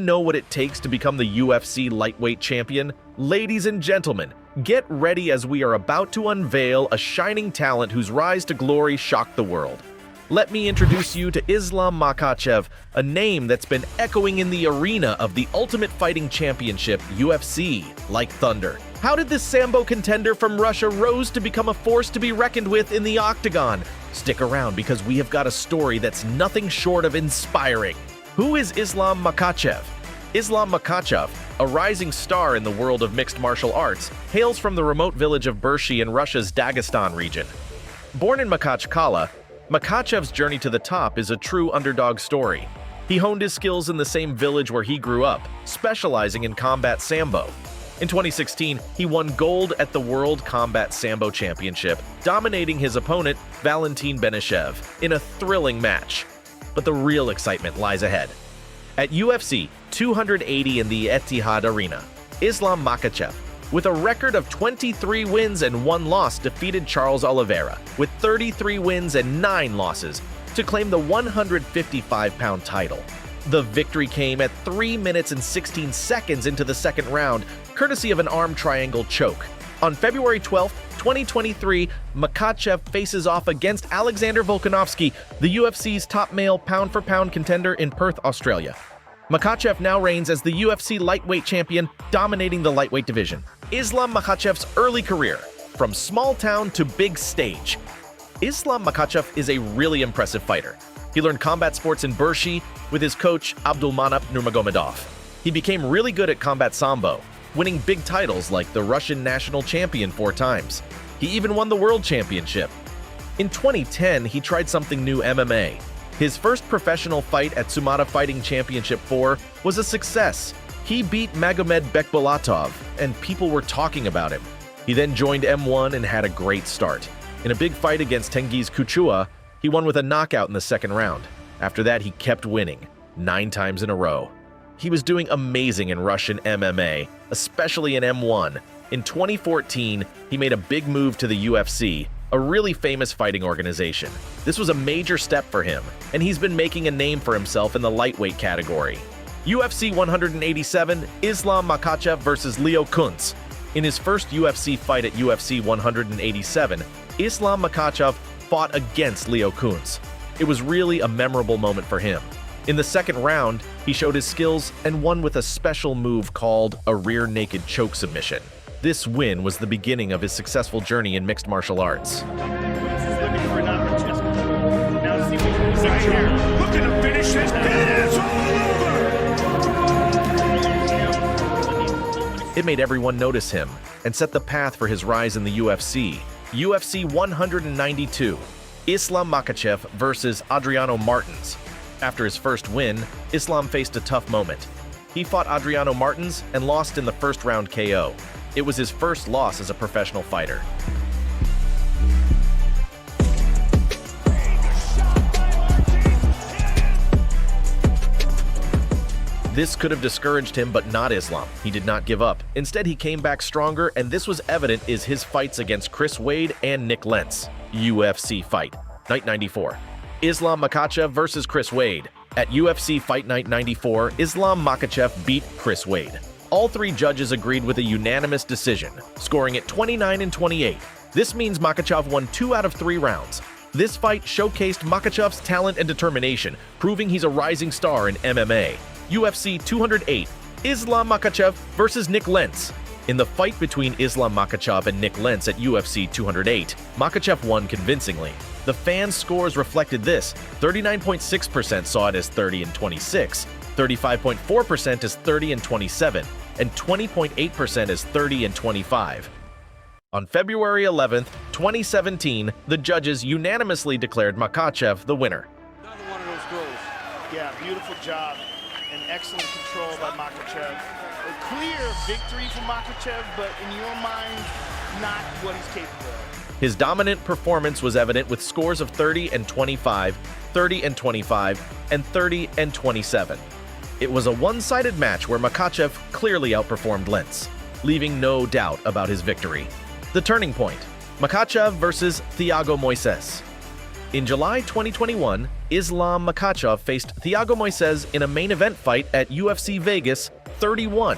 know what it takes to become the UFC lightweight champion? Ladies and gentlemen, get ready as we are about to unveil a shining talent whose rise to glory shocked the world. Let me introduce you to Islam Makhachev, a name that's been echoing in the arena of the Ultimate Fighting Championship, UFC, like thunder. How did this Sambo contender from Russia rose to become a force to be reckoned with in the octagon? Stick around because we have got a story that's nothing short of inspiring. Who is Islam Makhachev? Islam Makhachev, a rising star in the world of mixed martial arts, hails from the remote village of Burshi in Russia's Dagestan region. Born in Makhachkala, Makhachev's journey to the top is a true underdog story. He honed his skills in the same village where he grew up, specializing in combat sambo. In 2016, he won gold at the World Combat Sambo Championship, dominating his opponent, Valentin Benishev, in a thrilling match. But the real excitement lies ahead. At UFC 280 in the Etihad Arena, Islam Makhachev, with a record of 23 wins and 1 loss, defeated Charles Oliveira, with 33 wins and 9 losses, to claim the 155-pound title. The victory came at 3 minutes and 16 seconds into the second round, courtesy of an arm triangle choke. On February 12, 2023, Makhachev faces off against Alexander Volkanovski, the UFC's top male pound-for-pound contender in Perth, Australia. Makhachev now reigns as the UFC lightweight champion, dominating the lightweight division. Islam Makhachev's early career, from small town to big stage. Islam Makhachev is a really impressive fighter. He learned combat sports in Burshi with his coach Abdulmanap Nurmagomedov. He became really good at combat sambo, winning big titles like the Russian national champion 4 times. He even won the world championship. In 2010, he tried something new: MMA. His first professional fight at Sumata Fighting Championship 4 was a success. He beat Magomed Bekbolatov, and people were talking about him. He then joined M1 and had a great start. In a big fight against Tengiz Kuchua, he won with a knockout in the second round. After that, he kept winning, 9 times in a row. He was doing amazing in Russian MMA, especially in M1. In 2014, he made a big move to the UFC, a really famous fighting organization. This was a major step for him, and he's been making a name for himself in the lightweight category. UFC 187, Islam Makhachev versus Leo Kuntz. In his first UFC fight at UFC 187, Islam Makhachev fought against Leo Kuntz. It was really a memorable moment for him. In the second round, he showed his skills and won with a special move called a rear naked choke submission. This win was the beginning of his successful journey in mixed martial arts. It made everyone notice him and set the path for his rise in the UFC. UFC 192, Islam Makhachev versus Adriano Martins. After his first win, Islam faced a tough moment. He fought Adriano Martins and lost in the first round KO. It was his first loss as a professional fighter. This could have discouraged him, but not Islam. He did not give up. Instead, he came back stronger, and this was evident in his fights against Chris Wade and Nick Lentz. UFC Fight Night 94. Islam Makhachev versus Chris Wade. At UFC Fight Night 94, Islam Makhachev beat Chris Wade. All 3 judges agreed with a unanimous decision, scoring it 29-28. This means Makhachev won 2 out of 3 rounds. This fight showcased Makhachev's talent and determination, proving he's a rising star in MMA. UFC 208, Islam Makhachev versus Nick Lentz. In the fight between Islam Makhachev and Nick Lentz at UFC 208, Makhachev won convincingly. The fans' scores reflected this: 39.6% saw it as 30-26, 35.4% as 30-27, and 20.8% as 30-25. On February 11, 2017, the judges unanimously declared Makhachev the winner. Another one of those goals. Yeah, beautiful job and excellent control by Makhachev. A clear victory for Makhachev, but in your mind, not what he's capable of. His dominant performance was evident with scores of 30-25, 30-25, and 30-27. It was a one-sided match where Makhachev clearly outperformed Lentz, leaving no doubt about his victory. The turning point: Makhachev versus Thiago Moises. In July 2021, Islam Makhachev faced Thiago Moises in a main event fight at UFC Vegas 31.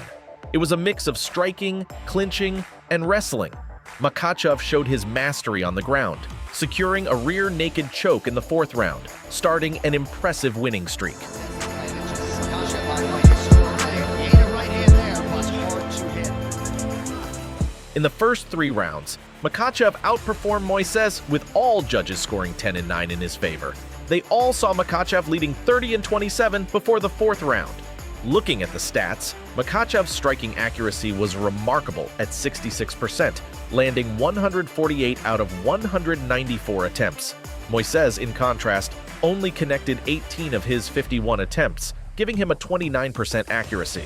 It was a mix of striking, clinching, and wrestling. Makhachev showed his mastery on the ground, securing a rear naked choke in the 4th round, starting an impressive winning streak. In the first 3 rounds, Makhachev outperformed Moises, with all judges scoring 10 and 9 in his favor. They all saw Makhachev leading 30 and 27 before the 4th round. Looking at the stats, Makhachev's striking accuracy was remarkable at 66%, landing 148 out of 194 attempts. Moises, in contrast, only connected 18 of his 51 attempts, giving him a 29% accuracy.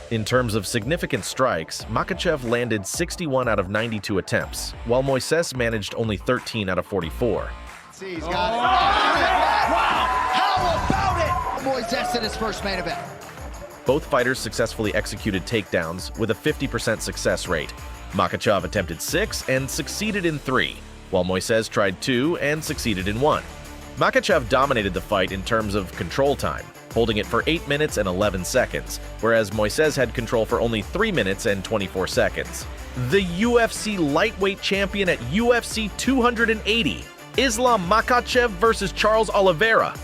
In terms of significant strikes, Makhachev landed 61 out of 92 attempts, while Moises managed only 13 out of 44. He's got it. Wow! How about it? Moises in his first main event. Both fighters successfully executed takedowns with a 50% success rate. Makhachev attempted 6 and succeeded in 3, while Moises tried 2 and succeeded in 1. Makhachev dominated the fight in terms of control time, holding it for 8 minutes and 11 seconds, whereas Moises had control for only 3 minutes and 24 seconds. The UFC lightweight champion at UFC 280, Islam Makhachev versus Charles Oliveira.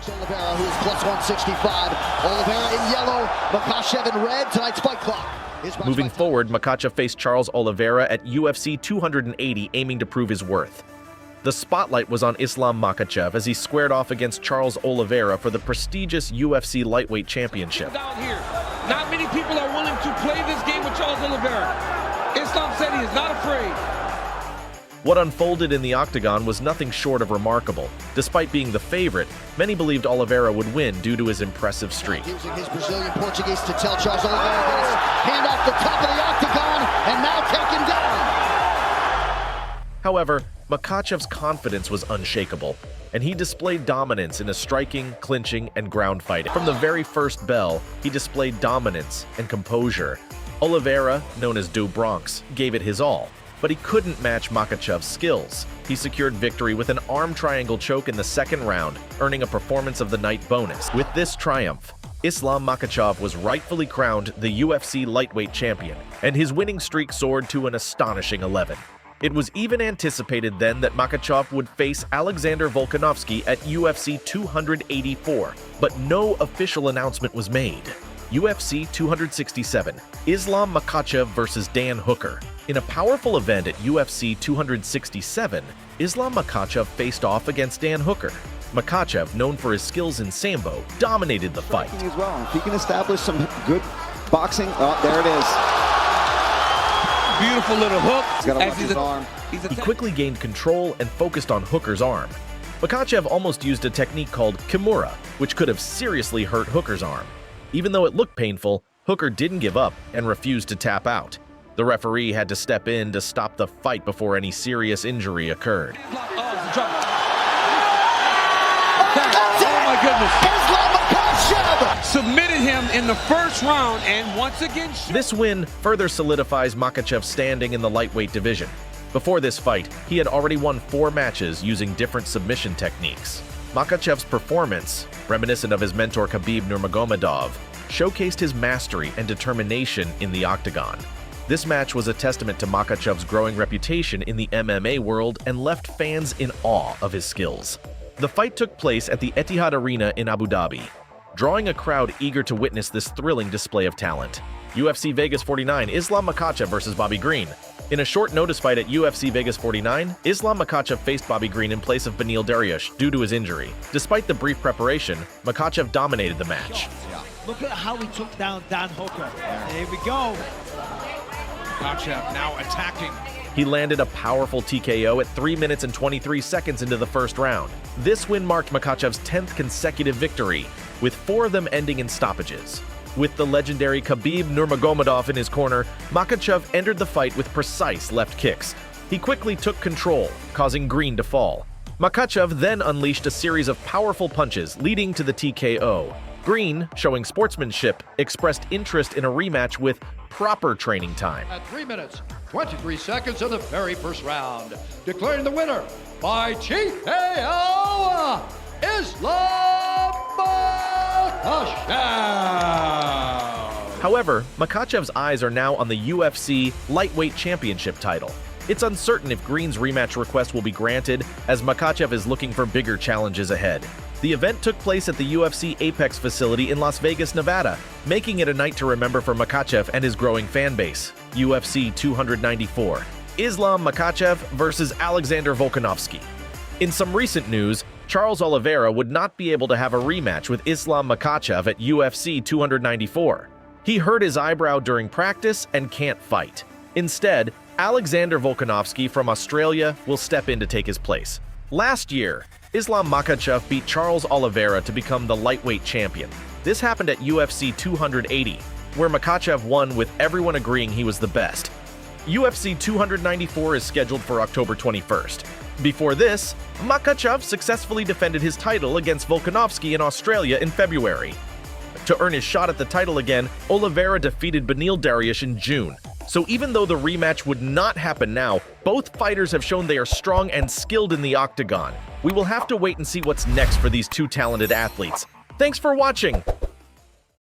Oliveira, who is plus 165. Oliveira in yellow, Makhachev in red. Tonight's fight clock. Moving forward, Makhachev faced Charles Oliveira at UFC 280, aiming to prove his worth. The spotlight was on Islam Makhachev as he squared off against Charles Oliveira for the prestigious UFC lightweight championship. Down here, not many people are willing to play this game with Charles Oliveira. Islam said he is not afraid. What unfolded in the octagon was nothing short of remarkable. Despite being the favorite, many believed Oliveira would win due to his impressive streak. Using his Brazilian Portuguese to tell Charles Oliveira that his hand off the top of the octagon and now taken down. However, Makhachev's confidence was unshakable, and he displayed dominance in a striking, clinching, and ground fighting. From the very first bell, he displayed dominance and composure. Oliveira, known as Do Bronx, gave it his all, but he couldn't match Makhachev's skills. He secured victory with an arm triangle choke in the 2nd round, earning a Performance of the Night bonus. With this triumph, Islam Makhachev was rightfully crowned the UFC lightweight champion, and his winning streak soared to an astonishing 11. It was even anticipated then that Makhachev would face Alexander Volkanovski at UFC 284, but no official announcement was made. UFC 267, Islam Makhachev versus Dan Hooker. In a powerful event at UFC 267, Islam Makhachev faced off against Dan Hooker. Makhachev, known for his skills in Sambo, dominated the fight. As well. If he can establish some good boxing, oh, there it is. Beautiful little hook. He's got to watch his arm. He quickly gained control and focused on Hooker's arm. Makhachev almost used a technique called Kimura, which could have seriously hurt Hooker's arm. Even though it looked painful, Hooker didn't give up and refused to tap out. The referee had to step in to stop the fight before any serious injury occurred. Oh my goodness. Islam Makhachev Submitted him in the 1st round, and once again... This win further solidifies Makhachev's standing in the lightweight division. Before this fight, he had already won 4 matches using different submission techniques. Makhachev's performance, reminiscent of his mentor Khabib Nurmagomedov, showcased his mastery and determination in the octagon. This match was a testament to Makhachev's growing reputation in the MMA world and left fans in awe of his skills. The fight took place at the Etihad Arena in Abu Dhabi, drawing a crowd eager to witness this thrilling display of talent. UFC Vegas 49, Islam Makhachev versus Bobby Green. In a short notice fight at UFC Vegas 49, Islam Makhachev faced Bobby Green in place of Beneil Dariush due to his injury. Despite the brief preparation, Makhachev dominated the match. Look at how he took down Dan Hooker. There we go. Makhachev now attacking. He landed a powerful TKO at 3 minutes and 23 seconds into the 1st round. This win marked Makhachev's 10th consecutive victory, with 4 of them ending in stoppages. With the legendary Khabib Nurmagomedov in his corner, Makhachev entered the fight with precise left kicks. He quickly took control, causing Green to fall. Makhachev then unleashed a series of powerful punches, leading to the TKO. Green, showing sportsmanship, expressed interest in a rematch with proper training time. At 3 minutes, 23 seconds of the very first round, declaring the winner by TKO, Islam Makhachev. However, Makhachev's eyes are now on the UFC lightweight championship title. It's uncertain if Green's rematch request will be granted, as Makhachev is looking for bigger challenges ahead. The event took place at the UFC Apex facility in Las Vegas, Nevada, making it a night to remember for Makhachev and his growing fan base. UFC 294. Islam Makhachev versus Alexander Volkanovski. In some recent news, Charles Oliveira would not be able to have a rematch with Islam Makhachev at UFC 294. He hurt his eyebrow during practice and can't fight. Instead, Alexander Volkanovski from Australia will step in to take his place. Last year, Islam Makhachev beat Charles Oliveira to become the lightweight champion. This happened at UFC 280, where Makhachev won with everyone agreeing he was the best. UFC 294 is scheduled for October 21st. Before this, Makhachev successfully defended his title against Volkanovski in Australia in February. To earn his shot at the title again, Oliveira defeated Beneil Dariush in June. So even though the rematch would not happen now, both fighters have shown they are strong and skilled in the octagon. We will have to wait and see what's next for these two talented athletes. Thanks for watching!